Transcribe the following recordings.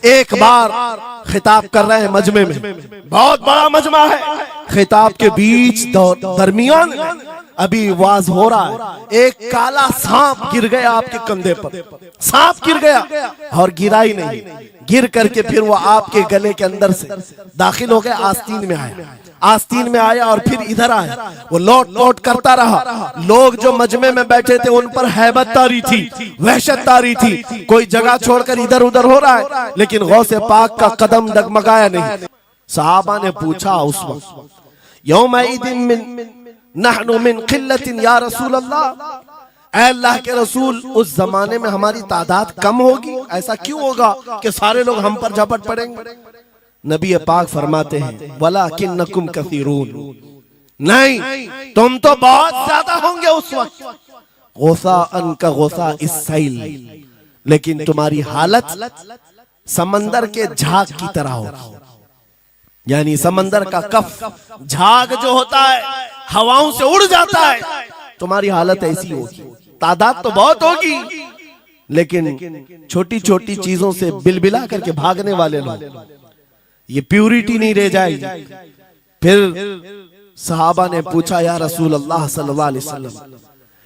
एक बार खिताब कर रहे हैं मजमे में, बहुत बड़ा मजमा है, खिताब के बीच दरमियान अभी वाज हो रहा है, एक काला सांप गिर गया आपके कंधे पर, सांप गिर गया और गिरा ही नहीं, गिर करके फिर वो आपके गले के अंदर से दाखिल हो गया, आस्तीन में आया, आस्तीन में आया और फिर इधर आया, वो लौट लौट करता रहा। लोग जो मजमे में बैठे थे उन पर हैबत तारी थी, वहशत तारी थी, कोई जगह छोड़कर इधर उधर हो रहा है, लेकिन गौसे पाक का कदम डगमगाया नहीं। सहाबा ने पूछा उस वक्त, यौमइदिन नहनु मिन क़िल्लतिन या रसूल अल्लाह, ऐ अल्लाह के रसूल उस जमाने में हमारी तादाद कम होगी, ऐसा क्यों होगा कि सारे लोग हम पर झपट पड़ेंगे? नबी पाक फरमाते हैं, वलाकिन्नकुम कसीरून, नहीं तुम तो बहुत ज्यादा होंगे उस वक्त, गौसाअन का गौसा इस्सैल, लेकिन तुम्हारी हालत समंदर के झाग की तरह होगी, यानी समंदर का कफ झाग जो होता है हवाओं से उड़ जाता है, तुम्हारी हालत ऐसी होगी। तादाद तो बहुत होगी, लेकिन छोटी छोटी चीजों से बिलबिला करके भागने वाले लोग, ये प्यूरिटी नहीं रह जाएगी। फिर सहाबा ने पूछा, या रसूल अल्लाह सल्लल्लाहु अलैहि वसल्लम,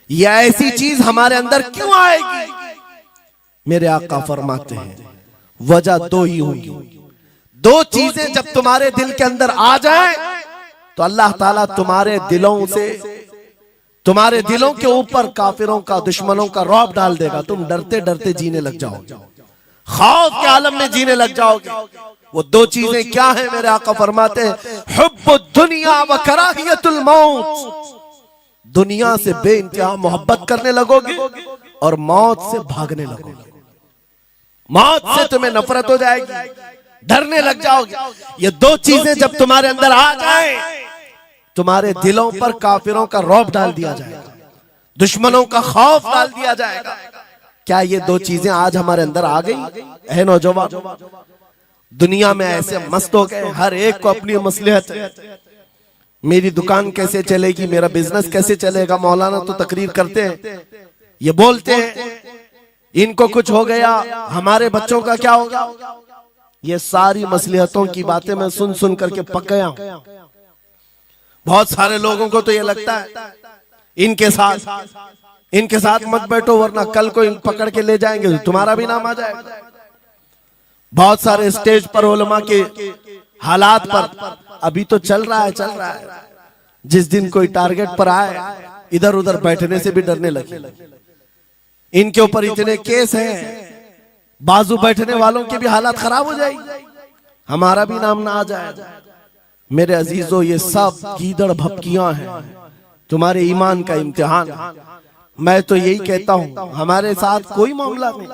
ये ऐसी चीज हमारे अंदर क्यों आएगी? मेरे आका फरमाते हैं, वजह दो ही होगी, दो चीजें जब तुम्हारे दिल के अंदर आ जाए तो अल्लाह ताला तुम्हारे दिलों से, तुम्हारे दिलों के ऊपर काफिरों का, दुश्मनों का रौब डाल देगा, तुम डरते डरते जीने लग जाओगे, खौफ के आलम में जीने लग जाओगे। वो दो चीजें क्या है? मेरे आका फरमाते हैं, हुब्बुद दुनिया व कराहियतुल मौत, दुनिया से बेइंतहा मोहब्बत करने लगोगे और मौत से भागने लगोगे, मौत से तुम्हें नफरत हो जाएगी, डरने लग जाओगे। ये दो चीजें जब तुम्हारे अंदर आ जाए, तुम्हारे दिलों पर काफिरों का रौब डाल दिया जाएगा, दुश्मनों का खौफ डाल दिया जाएगा। क्या ये दो चीजें आज हमारे अंदर आ गई? है नौजवान, दुनिया में ऐसे मस्त हो गए, हर एक को अपनी मसलहत है, मेरी दुकान कैसे चलेगी, मेरा बिजनेस कैसे चलेगा। मौलाना तो तकरीर करते हैं, ये बोलते हैं इनको कुछ हो गया, हमारे बच्चों का क्या होगा। ये सारी मसलहतों की बातें मैं सुन सुन करके पक गया हूं। बहुत सारे लोगों को तो ये लगता है इनके साथ मत बैठो, वरना कल को इन पकड़ के ले जाएंगे तो तुम्हारा भी नाम आ जाएगा। बहुत सारे स्टेज पर उलमा के हालात पर अभी तो चल रहा है, जिस दिन कोई टारगेट पर आए इधर उधर बैठने से भी डरने लगे। इनके ऊपर इतने केस हैं, बाजू बैठने वालों की भी हालत खराब हो जाएगी, हमारा भी नाम ना आ जाए। मेरे अजीजों, ये सब गीदड़ भपकियां हैं, तुम्हारे ईमान का इम्तिहान। मैं तो यही कहता हूं, हमारे साथ कोई मामला नहीं।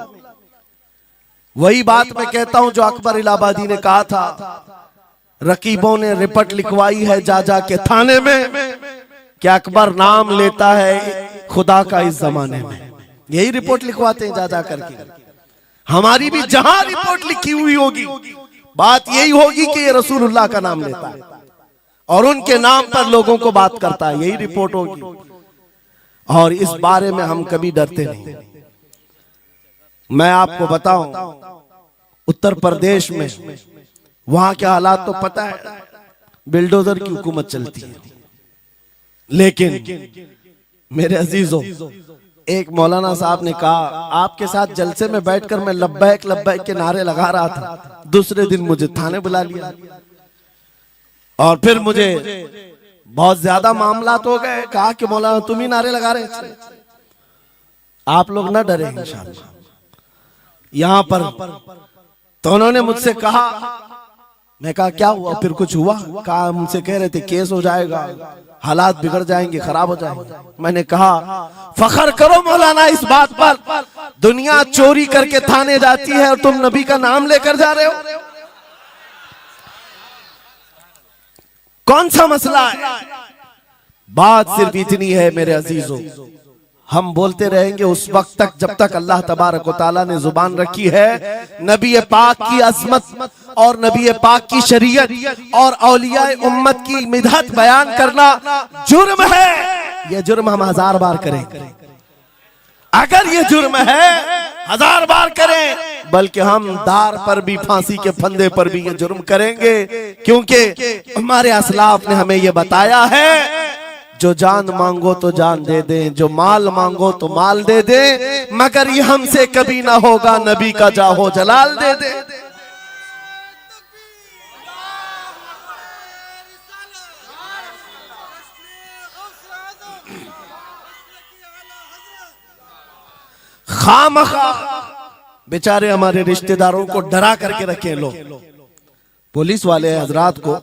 वही बात मैं कहता हूं जो अकबर इलाहाबादी ने कहा था, रकीबों ने रिपोर्ट लिखवाई है जा जा के थाने में कि अकबर नाम लेता है खुदा का इस जमाने में। यही रिपोर्ट लिखवाते हैं जा जा करके। हमारी भी जहां रिपोर्ट लिखी हुई होगी, बात यही होगी कि ये रसूलुल्लाह का नाम लेता है और उनके नाम पर लोगों को बात करता है, यही रिपोर्ट होगी। और इस बारे में हम कभी डरते नहीं। मैं आपको बताऊं, उत्तर प्रदेश में वहां के हालात तो पता है, बिल्डोजर की हुकूमत चलती है। लेकिन मेरे अजीजों, एक मौलाना साहब ने कहा, आपके साथ जलसे में बैठकर मैं लब्बैक लब्बैक के नारे लगा रहा था, दूसरे दिन मुझे थाने बुला लिया और फिर मुझे बहुत ज्यादा मामलात हो गए। कहा कि मौलाना तुम ही नारे लगा रहे थे। आप लोग ना डरे इंशाअल्लाह। यहां पर तो उन्होंने मुझसे कहा, मैं कहा क्या हुआ, फिर कुछ हुआ? कहा मुझसे कह रहे थे केस हो जाएगा, हालात बिगड़ जाएंगे, खराब हो जाएंगे। मैंने कहा फखर करो मौलाना इस बात पर, दुनिया चोरी करके थाने जाती है और तुम नबी का नाम लेकर जा रहे हो, कौन सा मसला है? बात सिर्फ इतनी है मेरे अजीजों, हम बोलते रहेंगे उस वक्त तक जब तक अल्लाह तबारक व तआला ने जुबान रखी है। नबी पाक की अजमत और नबी पाक की शरीयत और औलिया उम्मत की मिदहत बयान करना जुर्म है। यह जुर्म हम 1000 बार करें, अगर ये जुर्म है 1000 बार करें, बल्कि हम दार पर भी, फांसी के फंदे पर भी ये जुर्म करेंगे, क्योंकि हमारे असलाफ ने हमें ये बताया है, जो जान मांगो तो जान दे दें, जो माल मांगो तो माल दे दें, मगर ये हमसे कभी ना होगा नबी का जाहो जलाल दे दे। खामखा बेचारे हमारे रिश्तेदारों को डरा करके रखे लोग, पुलिस वाले हजरात को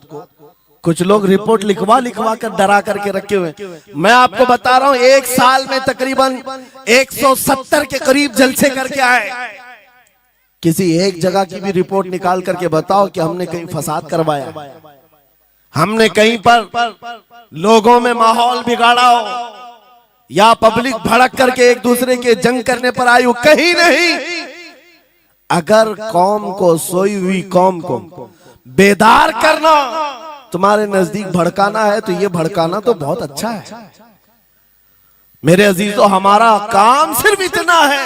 कुछ लोग रिपोर्ट लिखवा लिखवा कर डरा करके रखे हुए। मैं आपको बता रहा हूं, एक साल में तकरीबन 170 के करीब जलसे करके आए। किसी एक जगह की भी रिपोर्ट निकाल करके बताओ कि हमने कहीं फसाद करवाया, हमने कहीं पर लोगों में माहौल बिगाड़ा हो, या पब्लिक भड़क करके एक दूसरे के जंग करने पर आई हो, कहीं नहीं। अगर कौम को, सोई हुई कौम को बेदार करना तुम्हारे नजदीक भड़काना है, तो ये भड़काना तो बहुत अच्छा है मेरे अजीजों। हमारा काम सिर्फ इतना है,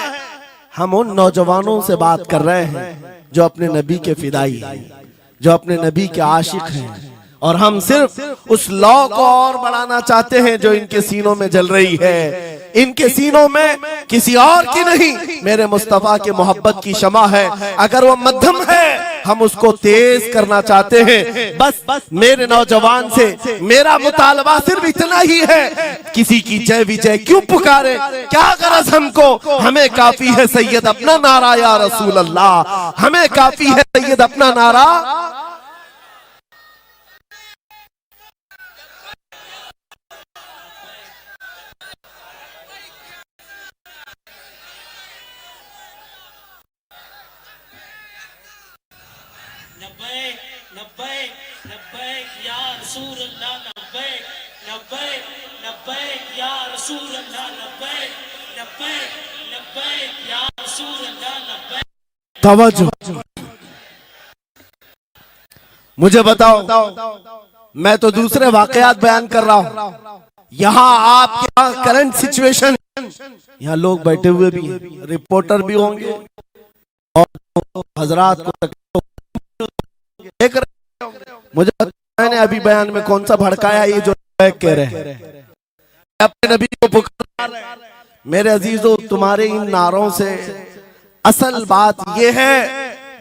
हम उन नौजवानों से बात कर रहे हैं जो अपने नबी के फिदाई हैं, जो अपने नबी के आशिक हैं, और हम सिर्फ उस लौ को और बढ़ाना चाहते हैं जो इनके सीनों में जल रही है। इनके सीनों में किसी और की नहीं, मेरे मुस्तफा के मोहब्बत की शमा है। अगर वो मध्यम है, हम उसको तेज करना चाहते हैं। बस मेरे नौजवान से मेरा मुतालबा सिर्फ इतना ही है, किसी की जय विजय क्यों पुकारे, क्या गरज हमको, हमें काफी है सैयद अपना नारा या रसूल अल्लाह, हमें काफी है सैयद अपना नारा। तवज्जो, मुझे बताओ, मैं तो दूसरे वाकयात बयान कर रहा हूं, यहाँ आपके यहाँ करंट सिचुएशन, यहाँ लोग बैठे हुए भी हैं, रिपोर्टर भी होंगे और हजरात को देख रहे होंगे। मुझे मैंने अभी बयान में कौन सा भड़काया, ये जो कह रहे हैं अपने नबी को पुकार रहे हैं। मेरे अजीजों, तुम्हारे इन नारों से असल बात ये है,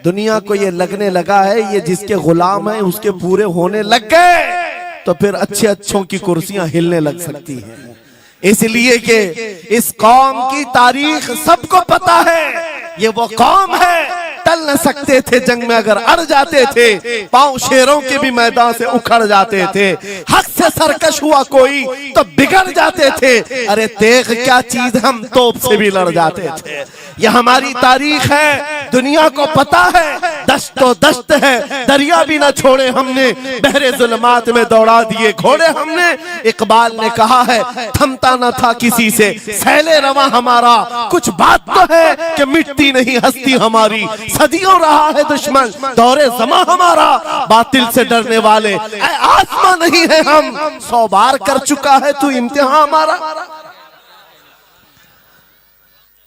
दुनिया को ये लगने लगा है ये जिसके गुलाम है उसके पूरे होने लग गए, तो फिर अच्छे अच्छों की कुर्सियां हिलने लग सकती हैं। इसलिए कि इस कौम की तारीख सबको पता है, ये वो कौम है, टल न सकते थे जंग में, अगर अड़ जाते थे पांव शेरों के भी मैदान से उखड़ जाते थे, हक से सरकश हुआ कोई तो बिगड़ जाते थे, अरे तेग क्या चीज, हम तोप से भी लड़ जाते थे। ये हमारी तारीख है, दुनिया को पता है, दश्त तो दश्त है, दरिया भी न छोड़े हमने, बहरे जुल्मात में दौड़ा दिए घोड़े हमने। इकबाल ने कहा है, थमता न था किसी से सैले रवा हमारा, कुछ बात तो है कि मिटती नहीं हस्ती हमारी, सदियों रहा है दुश्मन दौरे ज़मा हमारा, बातिल से डरने वाले आसमां नहीं है हम, 100 बार कर चुका है तू इम्तिहान हमारा।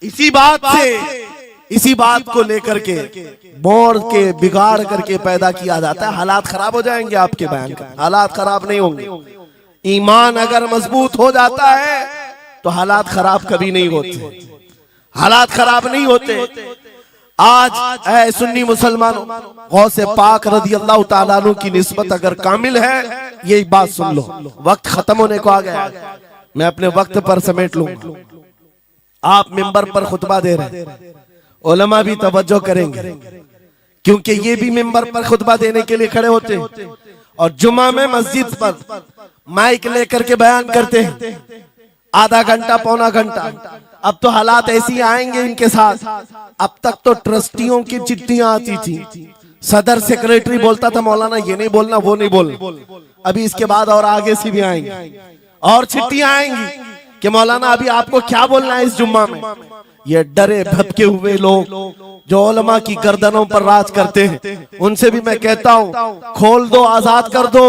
इसी बात को लेकर के मोड़ के बिगाड़ करके पैदा किया जाता है। हालात खराब हो जाएंगे आपके बयान का, हालात खराब नहीं होंगे। ईमान अगर मजबूत हो जाता है तो हालात खराब कभी नहीं होते, हालात खराब नहीं होते। आज ऐ सुन्नी मुसलमानों, गौसे पाक रज़ी अल्लाह ताला अन्हु की निस्बत अगर कामिल है, ये बात सुन लो, वक्त खत्म होने को आ गया, मैं अपने वक्त पर समेट लूंगा। आप मिंबर पर खुतबा दे रहे हैं, उलमा भी तवज्जो करेंगे, क्योंकि ये भी मिंबर पर खुतबा देने के लिए खड़े होते हैं और जुमा में मस्जिद पर माइक लेकर के बयान करते हैं, आधा घंटा पौना घंटा। अब तो हालात ऐसी आएंगे इनके साथ, अब तक तो ट्रस्टियों की चिट्ठियां आती थी, सदर सेक्रेटरी बोलता था मौलाना ये नहीं बोलना वो नहीं बोलना, अभी इसके बाद और आगे से भी आएंगे और चिट्ठियां आएंगी कि मौलाना अभी आपको क्या बोलना है इस जुम्मा में। ये डरे भटके हुए लोग जो उलमा की गर्दनों पर राज करते हैं, उनसे भी मैं कहता हूं, खोल दो, आजाद कर दो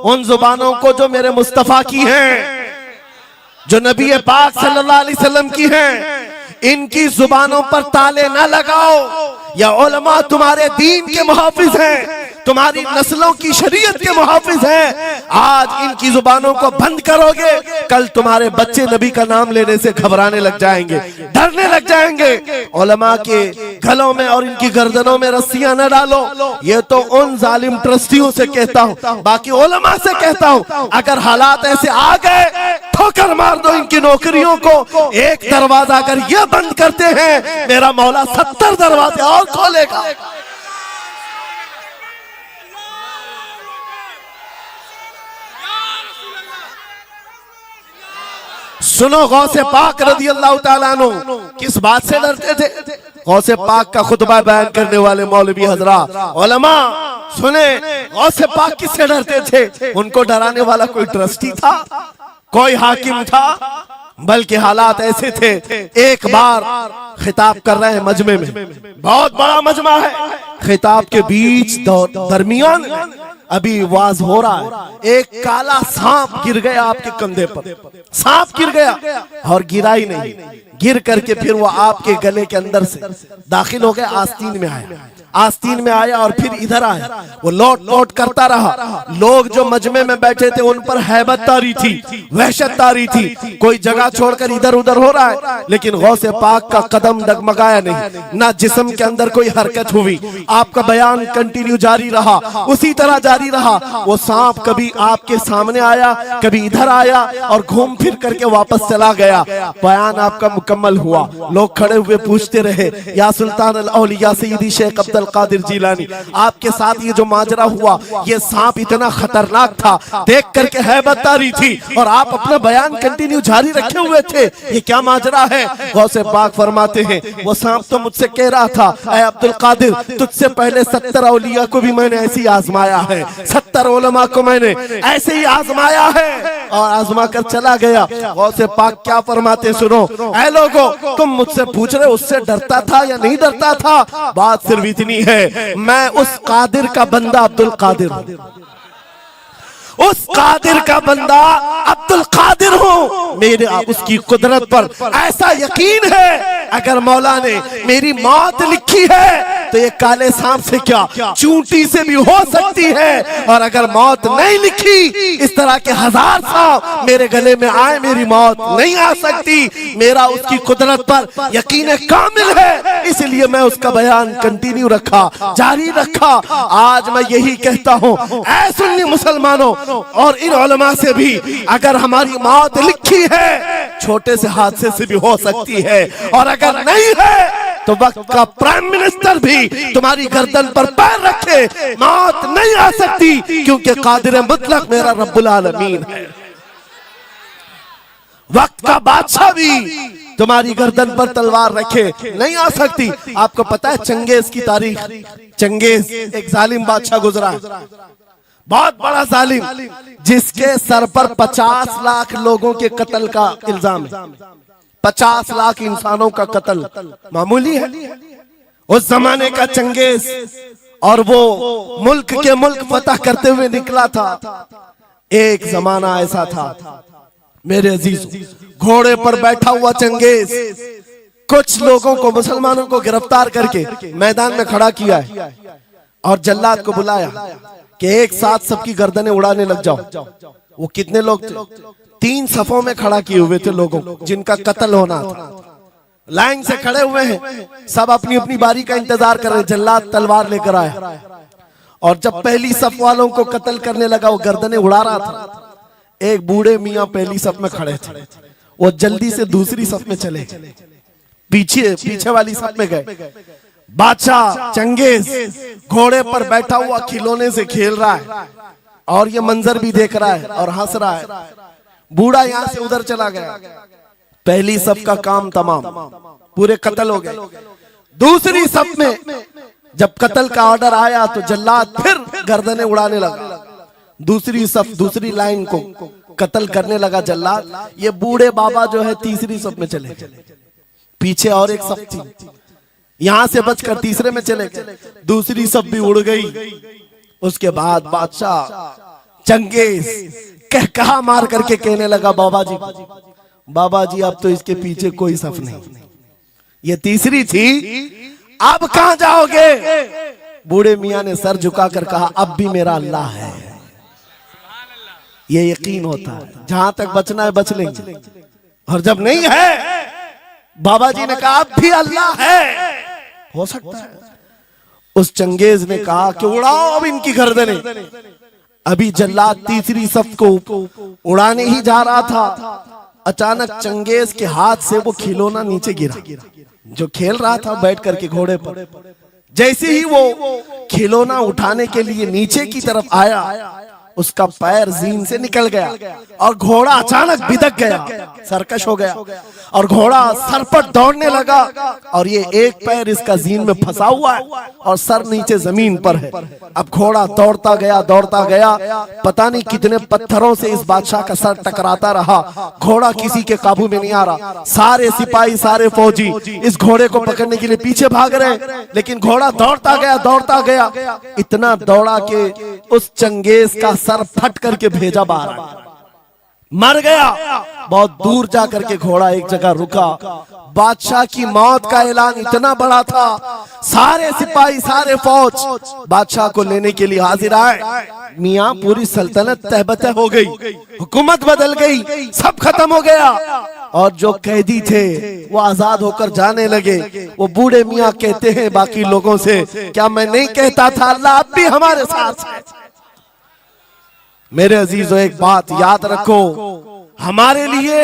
उन जुबानों को जो मेरे मुस्तफा की हैं, जो नबी पाक सल्लल्लाहु अलैहि वसल्लम की हैं। इनकी जुबानों पर ताले ना लगाओ, या उलमा तुम्हारे दीन के मुहाफिज हैं, तुम्हारी नस्लों की शरीयत के मुहाफिज हैं। आज इनकी जुबानों को बंद करोगे, कल तुम्हारे बच्चे नबी का नाम लेने से घबराने लग जाएंगे, डरने लग जाएंगे। उलमा के गलों में और इनकी गर्दनों में रस्सियां न डालो। ये तो उन जालिम ट्रस्टियों से कहता हूं, बाकी उलमा से कहता हूं, अगर हालात ऐसे आ गए ठोकर मार दो इनकी नौकरियों को। एक दरवाजा अगर ये बंद करते हैं, मेरा मौला 70 दरवाजे और खोलेगा। सुनो, गौसे पाक रज़ी अल्लाह ताला अन्हु किस बात से डरते थे? गौसे पाक का खुतबा बयान करने वाले मौलवी हजरात, उलमा सुने, गौसे पाक किससे डरते थे? उनको डराने वाला कोई ट्रस्टी था, कोई हाकिम था? बल्कि हालात ऐसे थे। एक बार खिताब कर रहे हैं मजमे में, बहुत बड़ा मजमा है, खिताब के बीच दरमियान अभी वाज हो रहा है, एक काला सांप गिर गया आपके कंधे पर। सांप गिर गया और गिरा ही नहीं, गिर करके फिर वो आपके गले के अंदर से दाखिल हो गया, आस्तीन में आया, आस्तीन में आया और फिर इधर आया। वो लौट लौट करता रहा। लोग जो मजमे में बैठे थे उन पर हैबत तारी थी, वहशत तारी थी। कोई जगह छोड़कर इधर उधर हो रहा है, लेकिन गौसे पाक का कदम डगमगाया नहीं, ना जिस्म के अंदर कोई हरकत हुई। आपका बयान कंटिन्यू जारी रहा, उसी तरह जारी रहा। वो सांप कभी आपके सामने आया, कभी इधर आया और घूम फिर करके वापस चला गया। बयान आपका मुकम्मल हुआ। लोग खड़े हुए पूछते रहे, या सुल्तान अल औलिया सय्यदी शेख अब्दुल कादिर जिलानी, आपके साथ ये जो माजरा हुआ, ये सांप इतना खतरनाक था, देख करके हैबत तारी थी और आप अपना बयान कंटिन्यू जारी रखे हुए थे, ये क्या माजरा है? गौसे पाक फरमाते हैं, वो सांप तो मुझसे कह रहा था, ऐ अब्दुल कादिर, तुझसे पहले 70 औलिया को भी मैंने ऐसे ही आजमाया है, 70 उलमा को मैंने ऐसे ही आजमाया है और आजमा कर चला गया। गौसे पाक क्या फरमाते सुनो, ऐ लोगो, तुम मुझसे पूछ रहे उससे डरता था या नहीं डरता था? बात सिर्फ इतनी है, मैं उस कादिर का बंदा अब्दुल कादिर हूं, उस कादिर का बंदा अब्दुल कादिर हूं। मेरे उसकी कुदरत पर ऐसा यकीन है, अगर मौला ने मेरी मौत लिखी है तो ये काले सांप से क्या, चूंटी से भी हो सकती है। और अगर मौत नहीं लिखी, इस तरह के 1000 सांप मेरे गले में आए, मेरी मौत नहीं आ सकती। मेरा उसकी कुदरत पर यकीन कामिल है, इसलिए मैं उसका बयान कंटिन्यू रखा, जारी रखा। आज मैं यही कहता हूं, ऐ सुन्नी मुसलमानों और इन उलमा से भी, अगर हमारी मौत लिखी है, छोटे से हादसे से भी हो सकती है, और अगर नहीं है तो वक्त का प्राइम मिनिस्टर भी तुम्हारी गर्दन पर पैर रखे, मौत नहीं आ सकती, क्योंकि कादिर मुतलक मेरा रब्बुल आलमीन है। वक्त का बादशाह भी तुम्हारी गर्दन पर तलवार रखे, नहीं आ सकती। आपको पता है चंगेज की तारीख? चंगेज एक जालिम बादशाह गुजरा, बहुत बड़ा जालिम, जिसके सर पर 50 लाख लोगों के कत्ल का इल्जाम है। 50 लाख इंसानों का कत्ल मामूली है? उस जमाने का चंगेज, और वो मुल्क के मुल्क फतह करते हुए निकला था। एक जमाना ऐसा था मेरे अजीज, घोड़े पर बैठा हुआ चंगेज कुछ लोगों को, मुसलमानों को गिरफ्तार करके मैदान में खड़ा किया है और जल्लाद को बुलाया कि एक साथ सबकी गर्दनें उड़ाने लग जाओ। वो कितने लोग थे? 3 सफों में खड़ा किए हुए थे लोगों जिनका कत्ल होना था। लाइन से खड़े हुए हैं, सब अपनी अपनी बारी का इंतजार कर रहे हैं। जल्लाद तलवार लेकर आया और जब पहली सफ वालों को कत्ल करने लगा, वो गर्दनें उड़ा रहा था। एक बूढ़े मियाँ पहली सफ में खड़े थे, वो जल्दी से दूसरी सफ में चले, पीछे वाली सफ में गए। बादशाह चंगेज घोड़े पर बैठा हुआ खिलौने से खेल रहा है और ये मंजर भी देख रहा है और हंस रहा है। बूढ़ा यहाँ से उधर चला गया, पहली सफ का काम तमाम, पूरे कत्ल हो गए। दूसरी सफ में जब कत्ल का ऑर्डर आया तो जल्लाद फिर गर्दनें उड़ाने लगा। दूसरी सफ, दूसरी लाइन को कत्ल करने लगा जल्लाद। ये बूढ़े बाबा जो है तीसरी सफ में चले, पीछे और एक सफ थी, यहां से बचकर तीसरे में चले गए। दूसरी सफ भी उड़ गई। उसके बाद बादशाह चंगेज कहा मार करके कहने लगा, बाबा जी अब तो इसके पीछे कोई सफ नहीं, ये तीसरी थी, अब कहां जाओगे? बूढ़े मियां ने सर झुकाकर कहा, अब भी मेरा अल्लाह है। ये यकीन होता है, जहां तक बचना है बच लेंगे, और जब नहीं है, बाबा जी ने कहा अब भी अल्लाह है, हो सकता है। उस चंगेज ने कहा कि उड़ाओ अब इनकी गर्दनें। अभी जल्लाद तीसरी सफ को उड़ाने ही जा रहा था, अचानक चंगेज के हाथ से वो खिलौना नीचे गिरा, जो खेल रहा था बैठ करके घोड़े पर। जैसे ही वो खिलौना उठाने के लिए नीचे की तरफ आया, उसका पैर जीन से निकल गया और घोड़ा अचानक बिदक गया, सरकश हो गया, और घोड़ा सर पर दौड़ने लगा, और ये एक पैर इसका जीन में फंसा हुआ है और सर नीचे जमीन पर है। अब घोड़ा दौड़ता गया, पता नहीं कितने पत्थरों से इस बादशाह का सर टकराता रहा। घोड़ा किसी के काबू में नहीं आ रहा। सारे सिपाही, सारे फौजी इस घोड़े को पकड़ने के लिए पीछे भाग रहे, लेकिन घोड़ा दौड़ता गया, इतना दौड़ा कि उस चंगेज का सर फट करके भेजा बाहर, मर गया। बहुत दूर जाकर के घोड़ा एक जगह रुका। बादशाह की मौत का ऐलान इतना बड़ा था, सारे सिपाही, सारे फौज बादशाह को लेने के लिए हाजिर आए। मियां पूरी सल्तनत तहबतह हो गई, हुकूमत बदल गई, सब खत्म हो गया, और जो कैदी थे वो आजाद होकर जाने लगे। वो बूढ़े मियां कहते हैं बाकी लोगों से, क्या मैं नहीं कहता था अल्लाह अब भी हमारे साथ है? मेरे अजीजों, एक बात याद रखो, हमारे लिए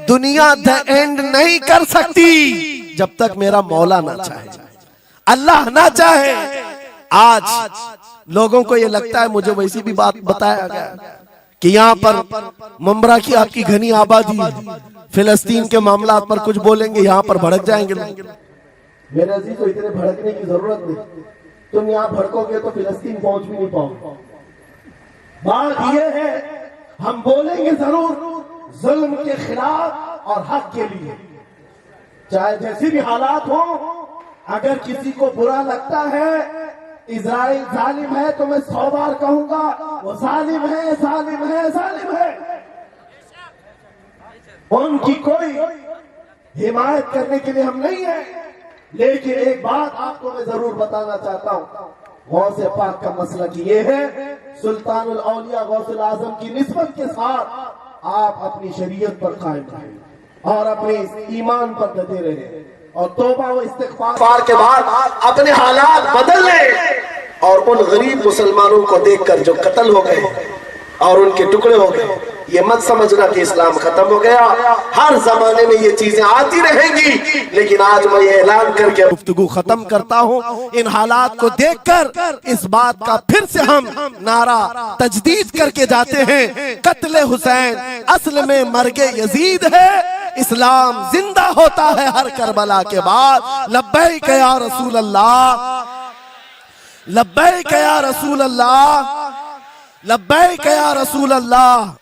दुनिया द एंड नहीं कर सकती जब तक मेरा मौला ना चाहे, अल्लाह ना चाहे। आज लोगों को ये लगता है, मुझे वैसी भी बात बताया गया कि यहाँ पर मुंबरा की आपकी घनी आबादी है, फिलिस्तीन के मामला पर कुछ बोलेंगे यहाँ पर भड़क जाएंगे। मेरे अजीजों, इतने भड़कने की जरूरत नहीं, तुम यहाँ भड़कोगे तो फिलिस्तीन पहुंच भी नहीं पाओगे। बात यह है, हम बोलेंगे जरूर जुल्म के खिलाफ और हक के लिए, चाहे जैसी भी हालात हो। अगर किसी को बुरा लगता है इजराइल जालिम है, तो मैं 100 बार कहूंगा वो जालिम है, जालिम है, जालिम है। उनकी कोई हिमायत करने के लिए हम नहीं है, लेकिन एक बात आपको मैं जरूर बताना चाहता हूं, गौसे पाक का मसला कि ये है, सुल्तानुल औलिया गौसुल आजम की निस्बत के साथ आप अपनी शरीयत पर कायम रहें और अपने ईमान पर डटे रहे, और तौबा व इस्तिग़फ़ार के बाद अपने हालात बदल लें। और उन गरीब मुसलमानों को देखकर जो कत्ल हो गए और उनके टुकड़े हो गए, ये मत समझना कि इस्लाम खत्म हो गया। हर जमाने में ये चीजें आती रहेंगी, लेकिन आज मैं ये ऐलान करके गुफ्तगू खत्म करता हूँ। इन हालात को देखकर इस बात का फिर से हम नारा तजदीद करके जाते हैं, कत्ले हुसैन असल में मर्गे यजीद है, इस्लाम जिंदा होता है हर करबला के बाद। लब्बैक या रसूल अल्लाह, लब्बैक या रसूल अल्लाह, लब्बैक या रसूल अल्लाह।